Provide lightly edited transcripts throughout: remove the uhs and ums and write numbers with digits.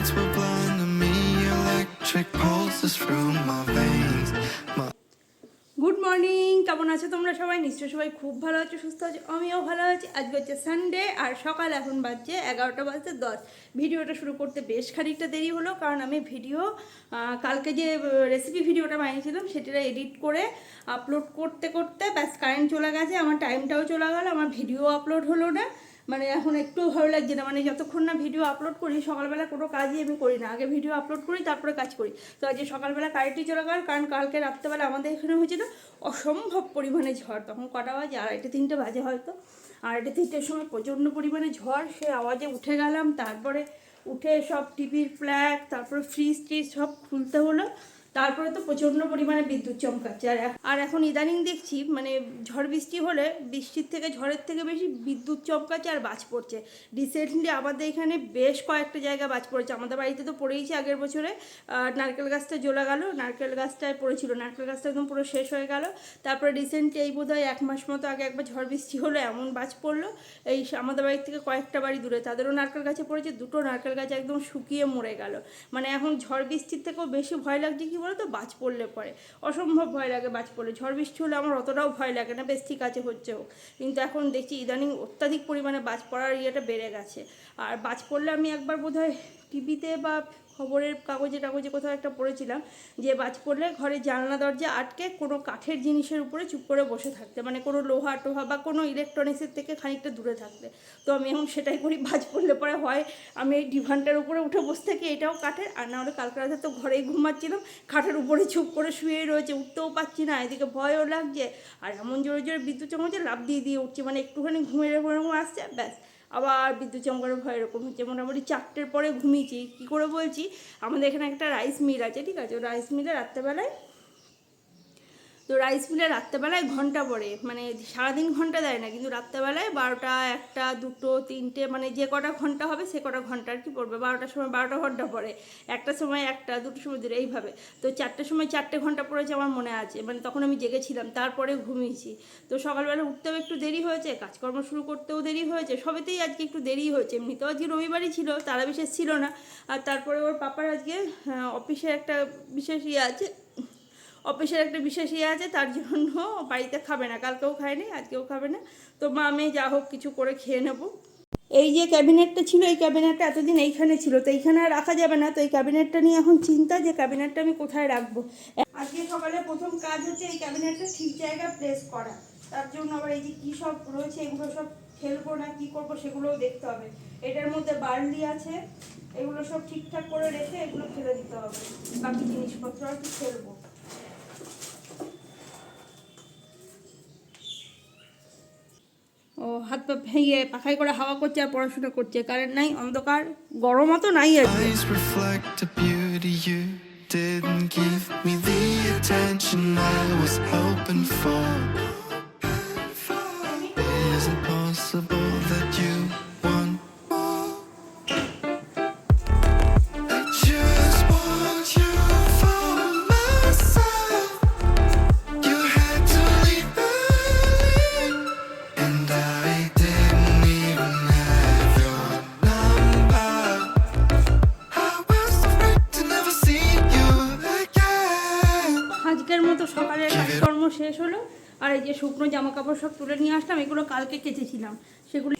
lights were blinding me, electric pulses through my veins. Good morning, কেমন আছো তোমরা সবাই? নিশ্চয়ই সবাই খুব ভালো আছো, সুস্থ আছো, আমিও ভালো আছি। আজকে হচ্ছে সানডে আর সকাল এখন বাজছে 11:10। ভিডিওটা শুরু করতে বেশ খানিকটা দেরি হলো, কারণ আমি ভিডিও কালকে যে রেসিপি ভিডিওটা বানিয়েছিলাম সেটা এডিট করে আপলোড করতে করতে ব্যাস কারেন্ট চলে গেছে, আমার টাইমটাও চলে গেল, আমার ভিডিও আপলোড হলো না। মানে এখন একটু ভালো লাগছে না, মানে যতক্ষণ না ভিডিও আপলোড করি সকালবেলা কোনো কাজই আমি করি না, আগে ভিডিও আপলোড করি তারপরে কাজ করি। তো আজকে সকালবেলা কারেন্টই চলে গেল, কারণ কালকে রাত্রেবেলা আমাদের এখানে হয়েছিল অসম্ভব পরিমাণে ঝড়। তখন কটা বাজে? 2:30-3টে বাজে হয়তো। 2:30-3টের সময় প্রচণ্ড পরিমাণে ঝড়, সে আওয়াজে উঠে গেলাম। তারপরে উঠে সব টিভির প্লাগ, তারপরে ফ্রিজ ট্রিজ সব খুলতে হলো। তারপরে তো প্রচণ্ড পরিমাণে বিদ্যুৎ চমকাচ্ছে। আর এখন ইদানিং দেখছি মানে ঝড় বৃষ্টি হলে বৃষ্টির থেকে ঝড়ের থেকে বেশি বিদ্যুৎ চমকাচ্ছে আর বাজ পড়ছে। রিসেন্টলি আমাদের এখানে বেশ কয়েকটা জায়গায় বাজ পড়েছে। আমাদের বাড়িতে তো পড়েইছে আগের বছরে, নারকেল গাছটা জ্বলে গেল, নারকেল গাছটায় পড়েছিল, নারকেল গাছটা একদম পুরো শেষ হয়ে গেল। তারপরে রিসেন্টলি এই বোধহয় 1 মাস মতো আগে একবার ঝড় বৃষ্টি হলো, এমন বাজ পড়লো এই আমাদের বাড়ির থেকে কয়েকটা বাড়ি দূরে, তাদেরও নারকেল গাছে পড়েছে, দুটো নারকেল গাছ একদম শুকিয়ে মরে গেল। মানে এখন ঝড় বৃষ্টির থেকেও বেশি ভয় লাগছে কি বলো তো, বাজ পড়লে পরে অসম্ভব ভয় লাগে। বাজ পড়লে, ঝড় বৃষ্টি হলে আমার অতটাও ভয় লাগে না, বেশ ঠিক আছে হচ্ছেও, কিন্তু এখন দেখছি ইদানিং অত্যাধিক পরিমাণে বাজ পড়ার ইয়েটা বেড়ে গেছে। আর বাজ পড়লে আমি একবার বোধহয় টিভিতে বা খবরের কাগজে কোথাও একটা পড়েছিলাম যে বাজ পড়লে ঘরে জানলা দরজা আটকে কোনো কাঠের জিনিসের উপরে চুপ করে বসে থাকতে, মানে কোনো লোহা টোহা বা কোনো ইলেকট্রনিক্সের থেকে খানিকটা দূরে থাকতে। তো আমি এখন সেটাই করি। বাজ পড়লে পরে হয় আমি এই ডিভানটার উপরে উঠে বসে থাকি, এটাও কাঠের, আর নাহলে কালকে রাতে তো ঘরেই ঘুমাচ্ছিলাম, খাটের উপরে চুপ করে শুয়েই রয়েছে, উঠতেও পারছি না, এদিকে ভয়ও লাগছে, আর এমন জোরে জোরে বিদ্যুৎ চমকাচ্ছে, লাফ দিয়ে দিয়ে উঠছি, মানে একটুখানি ঘুমের এরকম আসছে, ব্যাস আবার বিদ্যুৎ চমকানোর ভয় এরকম হচ্ছে। মোটামুটি 4টের পরে ঘুমিয়েছি। কী করে বলছি, আমাদের এখানে একটা রাইস মিল আছে, ঠিক আছে, রাইস মিলে রাত্রেবেলায়, তো রাইস মিলে রাত্রেবেলায় ঘন্টা পড়ে, মানে সারাদিন ঘন্টা দেয় না, কিন্তু রাত্রেবেলায় 12টা 1টা 2টো 3টে মানে যে কটা ঘন্টা হবে সে কটা ঘন্টা আর কি পড়বে। 12টার সময় 12টা ঘন্টা পড়ে, 1টার সময় 1টা, 2টোর সময় 2টো, এইভাবে। তো 4টের সময় 4টে ঘন্টা পড়েছে আমার মনে আছে, মানে তখন আমি জেগেছিলাম, তারপরে ঘুমিয়েছি। তো সকালবেলা উঠতেও একটু দেরি হয়েছে, কাজকর্ম শুরু করতেও দেরি হয়েছে, সবেতেই আজকে একটু দেরি হয়েছে। এমনিতেও আজকে রবিবারই ছিল, তারা বিশেষ ছিল না। আর তারপরে ওর পাপার আজকে অফিসের একটা বিশেষ ইয়ে আছে, তার জন্য বাড়িতে খাবে না, কালকেও খায়নি, আজকেও খাবে না। তো মা মেয়ে যা হোক কিছু করে খেয়ে নেব। এই যে ক্যাবিনেটটা ছিল, এই ক্যাবিনেটটা এতদিন এইখানে ছিল, তো এইখানে আর রাখা যাবে না, তো এই ক্যাবিনেটটা নিয়ে এখন চিন্তা যে ক্যাবিনেটটা আমি কোথায় রাখবো। আজকে সকালে প্রথম কাজ হচ্ছে এই ক্যাবিনেটটা ঠিক জায়গায় প্লেস করা। তার জন্য আবার এই যে কী সব রয়েছে এগুলো সব ফেলবো না কী করবো সেগুলোও দেখতে হবে। এটার মধ্যে বার্লি আছে, এগুলো সব ঠিকঠাক করে রেখে এগুলো ফেলে দিতে হবে, বাকি জিনিসপত্র আর কি ফেলবো। ও হাত পা ভেঙে পাখাই করে হাওয়া করছে আর পড়াশোনা করছে, কারেন্ট নাই, অন্ধকার, গরম তো নাই আজকে। Eyes reflect a beauty you didn't give me the attention I was hoping for. Is it possible that you want more? I just want you for myself. You had to leave early, and I didn't even have your number. I was afraid to never see you again. আজকের মতো সকালের কাজকর্ম শেষ হলো, আর এই যে শুকনো জামা কাপড় সব তুলে নিয়ে আসলাম, এগুলো কালকে কেচেছিলাম, সেগুলো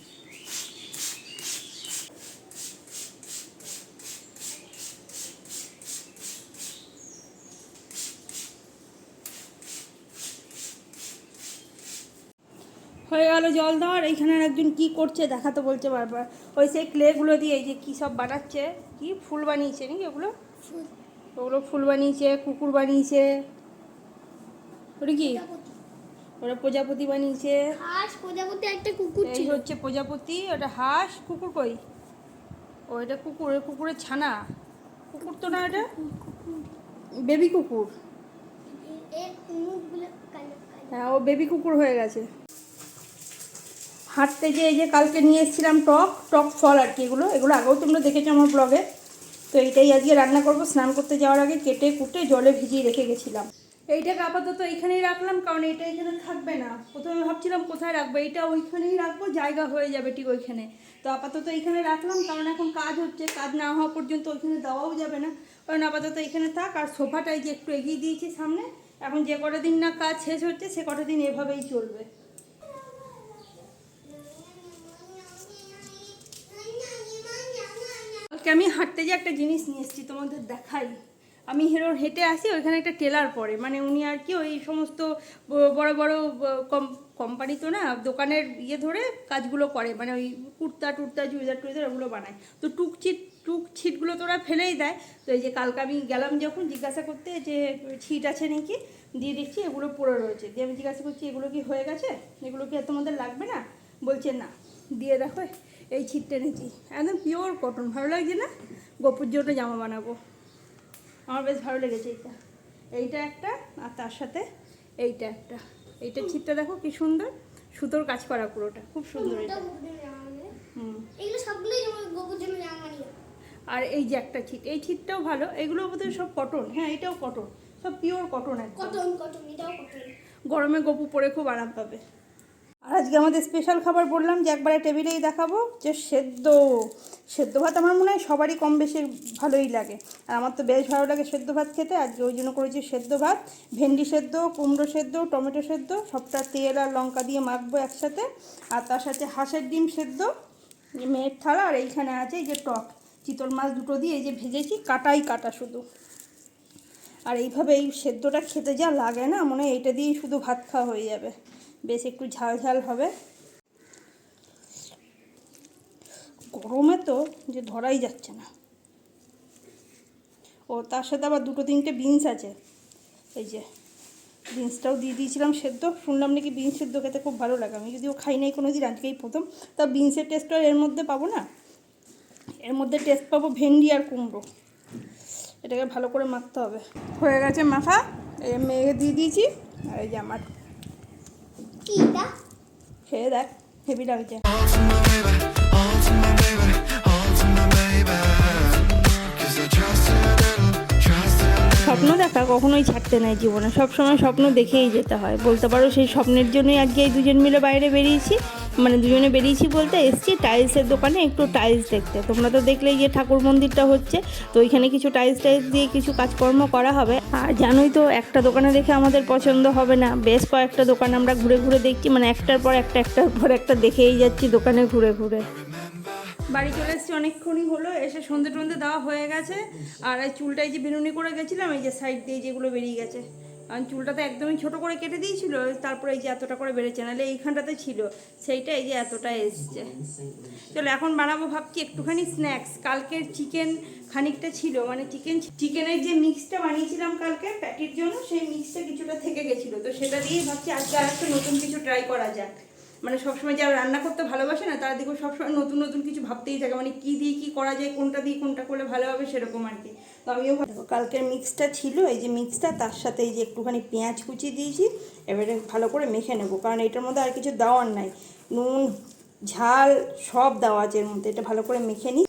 হয়ে গেল জল দেওয়ার। এইখানে একজন কি করছে দেখাতে বলছে বারবার, ওই সেই ক্লেগুলো দিয়ে এই যে কী সব বানাচ্ছে, কি ফুল বানিয়েছে নাকি ওগুলো, ওগুলো ফুল বানিয়েছে, কুকুর বানিয়েছে, ওটা কি, ওরা প্রজাপতি বানিয়েছে, হাঁস প্রজাপতি একটা কুকুর এই ছিল। হচ্ছে প্রজাপতি, ওটা হাঁস, কুকুর কই, ও এটা কুকুর, কুকুরের ছানা, কুকুর তো না, এটা বেবি কুকুর, এর মুখগুলো কালো কালো। হ্যাঁ ও বেবি কুকুর হয়ে গেছে। হাঁটতে যে এই যে কালকে নিয়ে এসেছিলাম টক ফল আর কি, এগুলো আগেও তোমরা দেখেছো আমার ব্লগে। তো এইটাই আজকে রান্না করব, স্নান করতে যাওয়ার আগে কেটে কুটে জলে ভিজিয়ে রেখে গেছিলাম। এইটাকে আপাতত এইখানেই রাখলাম, কারণ এইটা এখানে থাকবে না। প্রথমে ভাবছিলাম কোথায় রাখবো, এইটা ওইখানেই রাখবো, জায়গা হয়ে যাবে ঠিক ওইখানে। তো তো আপাতত এইখানে রাখলাম, কারণ এখন কাজ হচ্ছে, কাজ না হওয়া পর্যন্ত ওইখানে দেওয়াও যাবে না, কারণ আপাতত এইখানে থাক। আর সোফাটাই যে একটু এগিয়ে দিয়েছি সামনে, এখন যে কটা দিন না কাজ শেষ হচ্ছে সে কটা দিন এভাবেই চলবে। কালকে আমি হাঁটতে যে একটা জিনিস নিয়ে এসেছি তোমাদের দেখাই। আমি হেঁটে আসি, ওইখানে একটা টেলার পড়ে, মানে উনি আর কি ওই সমস্ত বড় বড় কোম্পানি তো না, দোকানের ধরে কাজগুলো করে, মানে ওই কুর্তা টুর্তা চুড়িদার টুড়িদার ওগুলো বানায়। তো টুক ছিটগুলো তো ওরা ফেলেই দেয়। তো এই যে কালকে আমি গেলাম যখন জিজ্ঞাসা করতে যে ছিট আছে নাকি, দিয়ে দেখছি এগুলো পড়ে রয়েছে। দিয়ে আমি জিজ্ঞাসা করছি এগুলো কি হয়ে গেছে, এগুলো কি তোমাদের লাগবে না? বলছে না। দিয়ে দেখো এই ছিটটা এনেছি, একদম পিওর কটন, ভালো লাগছে না? গোপুর জন্য জামা বানাবো, আমার বেশ ভালো লেগেছে এইটা একটা, আর তার সাথে এইটা একটা। এইটা ছিটটা দেখো কি সুন্দর, সুতোর কাজ করা পুরোটা, খুব সুন্দর এটা। এগুলো সবগুলোই আমার গোপুর জন্য জামা নিয়ে। আর এই যে একটা ছিট, এই ছিটটাও ভালো, এগুলো বোধহয় সব কটন। হ্যাঁ এটাও কটন, সব পিওর কটন একদম। কটন এটাও কটন। গরমে গপু পরে খুব আরাম পাবে। আর আজকে আমাদের স্পেশাল খাবার বললাম যে একবারে টেবিলেই দেখাবো, যে সেদ্ধ ভাত আমার মনে হয় সবারই কম বেশি ভালোই লাগে, আর আমার তো বেশ ভালো লাগে সেদ্ধ ভাত খেতে। আজকে ওই জন্য করেছি সেদ্ধ ভাত, ভেন্ডি সেদ্ধ, কুমড়ো সেদ্ধ, টমেটো সেদ্ধ, সবটা তেল আর লঙ্কা দিয়ে মাখবো একসাথে। আর তার সাথে হাঁসের ডিম সেদ্ধ, মেয়ের থালা। আর এইখানে আছে এই যে টক চিতল মাছ দুটো দিয়ে এই যে ভেজেছি, কাটা শুধু। আর এইভাবে এই সেদ্ধটা খেতে যা লাগে না, মনে হয় এইটা দিয়েই শুধু ভাত খাওয়া হয়ে যাবে, বেশ একটু ঝাল ঝাল হবে। গরমে তো যে ধরাই যাচ্ছে না। ও তার সাথে আবার দুটো তিনটে বিনস আছে, এই যে বিনসটাও দিয়ে দিয়েছিলাম সেদ্ধ। শুনলাম নাকি বিনস সেদ্ধ খেতে খুব ভালো লাগে, আমি যদিও খাই নাই কোনো দিন, আজকেই প্রথম। তা বিনসের টেস্ট আর এর মধ্যে পাবো না, এর মধ্যে টেস্ট পাবো ভেন্ডি আর কুমড়ো। এটাকে ভালো করে মাখতে হবে। হয়ে গেছে মাখা, এই মেয়েকে দিয়ে দিয়েছি। আর এই যে আমার, কি এটা? খেয়ে দেখ, হেভি লাগছে। All to my baby, all to my baby, all to my baby. 'Cause I trust her a little, trust her a little. স্বপ্ন দেখা কখনোই ছাড়তে নাই জীবনে, সবসময় স্বপ্ন দেখেই যেতে হয় বলতে পারো। সেই স্বপ্নের জন্যই আজকে এই দুজন মিলে বাইরে বেরিয়েছি, মানে দুজনে বেরিয়েছি বলতে এসছি টাইলসের দোকানে একটু টাইলস দেখতে। তোমরা তো দেখলেই যে ঠাকুর মন্দিরটা হচ্ছে, তো ওইখানে কিছু টাইলস দিয়ে কিছু কাজকর্ম করা হবে। আর জানোই তো একটা দোকানে দেখে আমাদের পছন্দ হবে না, বেশ কয়েকটা দোকান আমরা ঘুরে ঘুরে দেখছি, মানে একটার পর একটা দেখেই যাচ্ছি দোকানে ঘুরে ঘুরে। বাড়ি চলে এসেছি, অনেকক্ষণই হলো এসে, সন্ধে টন্ধে দেওয়া হয়ে গেছে। আর এই চুলটাই যে বেনুনি করে গেছিলাম, এই যে সাইড দিয়ে যেগুলো বেরিয়ে গেছে, কারণ চুলটা তো একদমই ছোটো করে কেটে দিয়েছিল, তারপরে এই যে এতটা করে বেড়েছে, নাহলে এইখানটাতে ছিল সেইটা, এই যে এতটা এসছে। চলো এখন বানাবো ভাবছি একটুখানি স্ন্যাক্স। কালকের চিকেন খানিকটা ছিল, মানে চিকেনের যে মিক্সটা বানিয়েছিলাম কালকে প্যাটির জন্য, সেই মিক্সটা কিছুটা থেকে গেছিলো, তো সেটা দিয়েই ভাবছি আজকে আর একটা নতুন কিছু ট্রাই করা যাক। মানে সবসময় যারা রান্না করতে ভালোবাসে না, তারা দেখো সবসময় নতুন নতুন কিছু ভাবতেই থাকে, মানে কী দিয়ে কী করা যায়, কোনটা দিয়ে কোনটা করলে ভালো হবে, সেরকম আর কি। তো আমিও কালকের মিক্সটা ছিল, এই যে মিক্সটা, তার সাথে এই যে একটুখানি পেঁয়াজ কুচি দিয়েছি। এবারে ভালো করে মেখে নেবো, কারণ এটার মধ্যে আর কিছু দেওয়ার নাই, নুন ঝাল সব দেওয়া আছে এর মধ্যে। এটা ভালো করে মেখে নিই।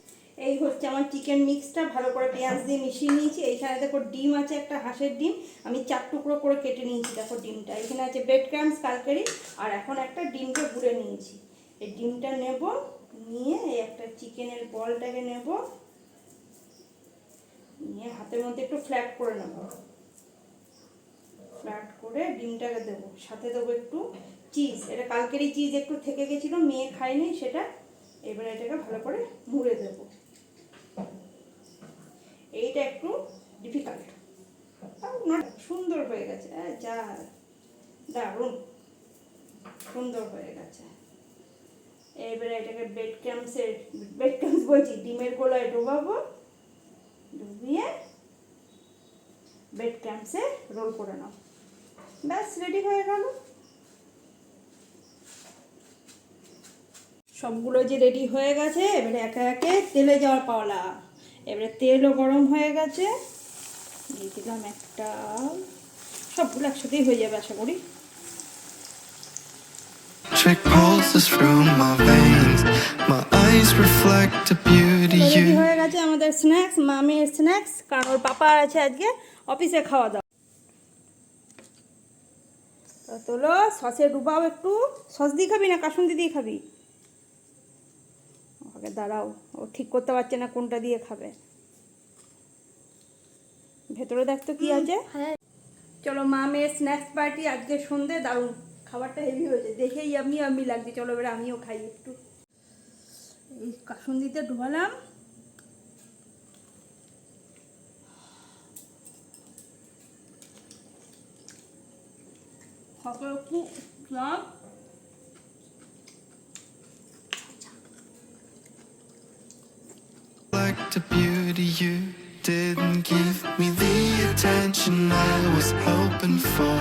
এই হচ্ছে আমার চিকেন মিক্সটা, ভালো করে পেঁয়াজ দিয়ে মিশিয়ে নিয়েছি। এইখানে দেখো ডিম আছে, একটা হাঁসের ডিম আমি 4 টুকরো করে কেটে নিয়েছি, দেখো ডিমটা। এখানে আছে ব্রেড ক্রাম্বস কালকেরই, আর এখন একটা ডিমকে গুঁড়ে নিয়েছি। এই ডিমটা নেব, নিয়ে এই একটা চিকেনের বলটাকে নেব, নিয়ে হাতের মধ্যে একটু ফ্ল্যাট করে নেব, ফ্ল্যাট করে ডিমটাকে দেবো, সাথে দেবো একটু চিজ। এটা কালকেরই চিজ একটু থেকে গেছিলো, মেয়ে খায়নি সেটা। এবারে এটাকে ভালো করে মুড়ে দেবো। এইটা একটু ডিফিকাল্ট, সুন্দর হয়ে গেছে, যা দারুণ সুন্দর হয়ে গেছে। এবারে এটাকে ব্রেড ক্রাম্বস বলছি, ডিমের গোলায় ডোবাবো, ডুবিয়ে ব্রেড ক্রাম্বসে রোল করে নাও, ব্যাস রেডি হয়ে গেল। সবগুলো যে রেডি হয়ে গেছে, এবারে একে একে তেলে যাওয়ার পাওলা। এবারে তেলও গরম হয়ে গেছে, দিয়ে দিলাম একটা, সবগুলো একসাথেই হয়ে যাবে আশা করি। Trick pulses through my veins, my eyes reflect the beauty ready you. হয়ে গেছে আমাদের স্ন্যাক্স, মামের স্ন্যাক্স, কারণ ওর পাপা আছে আজকে অফিসে খাওয়া দাওয়া। তোলো সসে ডুবাও একটু, সস দিয়ে খাবি না কাসুন্দি দিয়ে খাবি? আগে দাঁড়াও, ও ঠিক করতে পারছে না কোনটা দিয়ে খাবে। ভেতরে দেখ তো কি আছে। হ্যাঁ চলো মা মেয়ের স্ন্যাক্স পার্টি আজকে সন্ধে দারুণ, খাবারটা হেভি হয়েছে, দেখেই আমি লাগছে। চলো এবার আমিও খাই একটু। এই কাসুন্দিতে ঢোয়ালাম, খুব লাভ। Like the beauty you didn't give me the attention I was hoping for.